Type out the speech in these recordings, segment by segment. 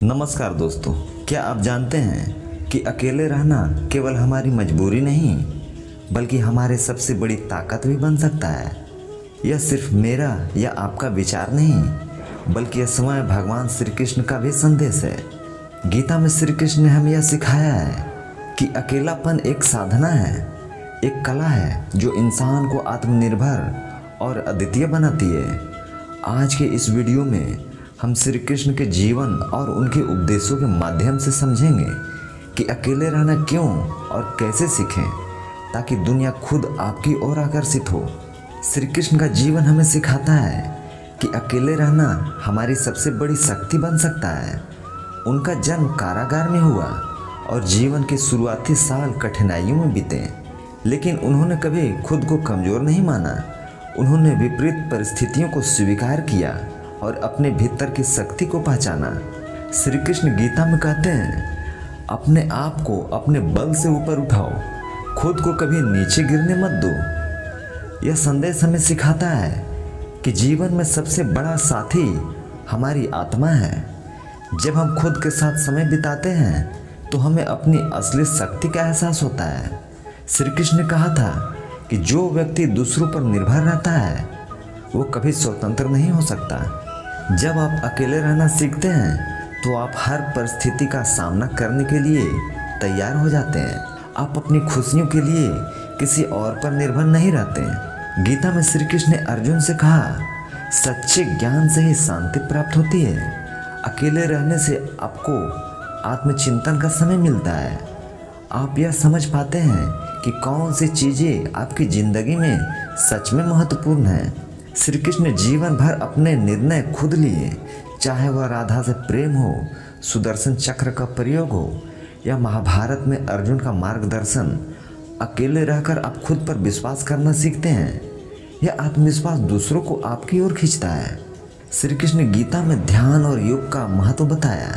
नमस्कार दोस्तों, क्या आप जानते हैं कि अकेले रहना केवल हमारी मजबूरी नहीं बल्कि हमारे सबसे बड़ी ताकत भी बन सकता है। यह सिर्फ मेरा या आपका विचार नहीं बल्कि यह स्वयं भगवान श्री कृष्ण का भी संदेश है। गीता में श्री कृष्ण ने हमें यह सिखाया है कि अकेलापन एक साधना है, एक कला है जो इंसान को आत्मनिर्भर और अद्वितीय बनाती है। आज के इस वीडियो में हम श्री कृष्ण के जीवन और उनके उपदेशों के माध्यम से समझेंगे कि अकेले रहना क्यों और कैसे सीखें ताकि दुनिया खुद आपकी ओर आकर्षित हो। श्री कृष्ण का जीवन हमें सिखाता है कि अकेले रहना हमारी सबसे बड़ी शक्ति बन सकता है। उनका जन्म कारागार में हुआ और जीवन के शुरुआती साल कठिनाइयों में बीते, लेकिन उन्होंने कभी खुद को कमज़ोर नहीं माना। उन्होंने विपरीत परिस्थितियों को स्वीकार किया और अपने भीतर की शक्ति को पहचाना। श्री कृष्ण गीता में कहते हैं, अपने आप को अपने बल से ऊपर उठाओ, खुद को कभी नीचे गिरने मत दो। यह संदेश हमें सिखाता है कि जीवन में सबसे बड़ा साथी हमारी आत्मा है। जब हम खुद के साथ समय बिताते हैं तो हमें अपनी असली शक्ति का एहसास होता है। श्री कृष्ण ने कहा था कि जो व्यक्ति दूसरों पर निर्भर रहता है वो कभी स्वतंत्र नहीं हो सकता। जब आप अकेले रहना सीखते हैं तो आप हर परिस्थिति का सामना करने के लिए तैयार हो जाते हैं। आप अपनी खुशियों के लिए किसी और पर निर्भर नहीं रहते हैं। गीता में श्री कृष्ण ने अर्जुन से कहा, सच्चे ज्ञान से ही शांति प्राप्त होती है। अकेले रहने से आपको आत्मचिंतन का समय मिलता है। आप यह समझ पाते हैं कि कौन सी चीज़ें आपकी ज़िंदगी में सच में महत्वपूर्ण हैं। श्री कृष्ण ने जीवन भर अपने निर्णय खुद लिए, चाहे वह राधा से प्रेम हो, सुदर्शन चक्र का प्रयोग हो या महाभारत में अर्जुन का मार्गदर्शन। अकेले रहकर आप खुद पर विश्वास करना सीखते हैं। यह आत्मविश्वास दूसरों को आपकी ओर खींचता है। श्री कृष्ण ने गीता में ध्यान और योग का महत्व बताया।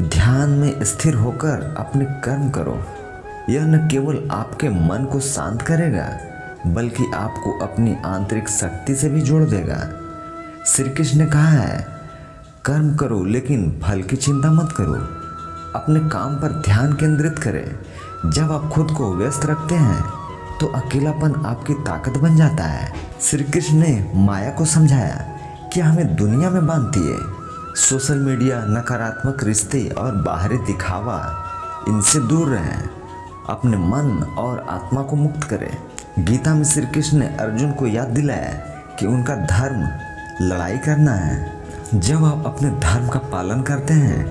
ध्यान में स्थिर होकर अपने कर्म करो। यह न केवल आपके मन को शांत करेगा बल्कि आपको अपनी आंतरिक शक्ति से भी जोड़ देगा। श्री कृष्ण ने कहा है, कर्म करो लेकिन फल की चिंता मत करो। अपने काम पर ध्यान केंद्रित करें। जब आप खुद को व्यस्त रखते हैं तो अकेलापन आपकी ताकत बन जाता है। श्री कृष्ण ने माया को समझाया कि हमें दुनिया में बांधती है। सोशल मीडिया, नकारात्मक रिश्ते और बाहरी दिखावा, इनसे दूर रहें। अपने मन और आत्मा को मुक्त करें। गीता में श्री कृष्ण ने अर्जुन को याद दिलाया कि उनका धर्म लड़ाई करना है। जब आप अपने धर्म का पालन करते हैं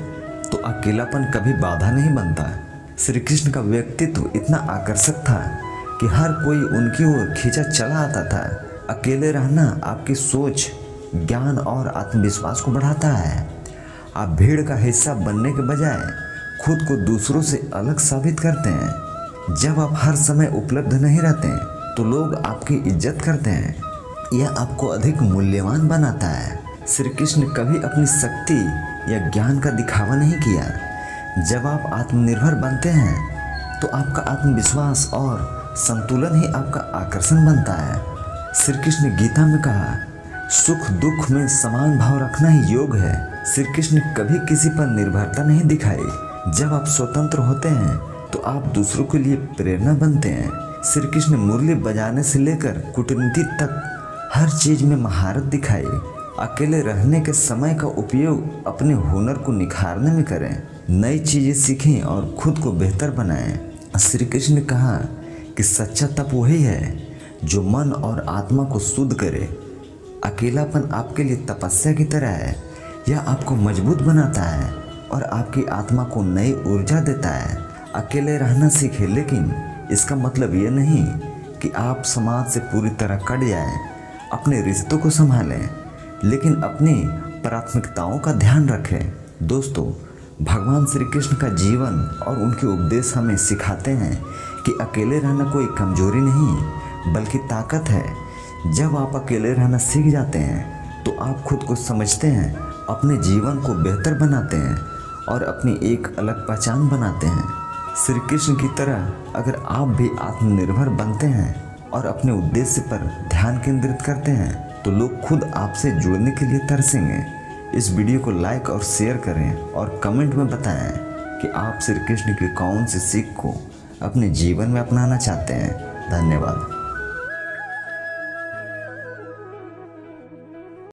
तो अकेलापन कभी बाधा नहीं बनता। श्री कृष्ण का व्यक्तित्व इतना आकर्षक था कि हर कोई उनकी ओर खींचा चला आता था। अकेले रहना आपकी सोच, ज्ञान और आत्मविश्वास को बढ़ाता है। आप भीड़ का हिस्सा बनने के बजाय खुद को दूसरों से अलग साबित करते हैं। जब आप हर समय उपलब्ध नहीं रहते तो लोग आपकी इज्जत करते हैं। यह आपको अधिक मूल्यवान बनाता है। श्री कृष्ण ने कभी अपनी शक्ति या ज्ञान का दिखावा नहीं किया। जब आप आत्मनिर्भर बनते हैं तो आपका आत्मविश्वास और संतुलन ही आपका आकर्षण बनता है। श्री कृष्ण ने गीता में कहा, सुख दुख में समान भाव रखना ही योग है। श्री कृष्ण ने कभी किसी पर निर्भरता नहीं दिखाई। जब आप स्वतंत्र होते हैं तो आप दूसरों के लिए प्रेरणा बनते हैं। श्री कृष्ण ने मुरली बजाने से लेकर कूटनीति तक हर चीज में महारत दिखाई। अकेले रहने के समय का उपयोग अपने हुनर को निखारने में करें। नई चीजें सीखें और खुद को बेहतर बनाएं। श्री कृष्ण ने कहा कि सच्चा तप वही है जो मन और आत्मा को शुद्ध करे। अकेलापन आपके लिए तपस्या की तरह है। यह आपको मजबूत बनाता है और आपकी आत्मा को नई ऊर्जा देता है। अकेले रहना सीखें, लेकिन इसका मतलब ये नहीं कि आप समाज से पूरी तरह कट जाएं। अपने रिश्तों को संभालें, लेकिन अपनी प्राथमिकताओं का ध्यान रखें। दोस्तों, भगवान श्री कृष्ण का जीवन और उनके उपदेश हमें सिखाते हैं कि अकेले रहना कोई कमजोरी नहीं बल्कि ताकत है। जब आप अकेले रहना सीख जाते हैं तो आप खुद को समझते हैं, अपने जीवन को बेहतर बनाते हैं और अपनी एक अलग पहचान बनाते हैं। श्री कृष्ण की तरह अगर आप भी आत्मनिर्भर बनते हैं और अपने उद्देश्य पर ध्यान केंद्रित करते हैं तो लोग खुद आपसे जुड़ने के लिए तरसेंगे। इस वीडियो को लाइक और शेयर करें और कमेंट में बताएं कि आप श्री कृष्ण की कौन सी सीख को अपने जीवन में अपनाना चाहते हैं। धन्यवाद।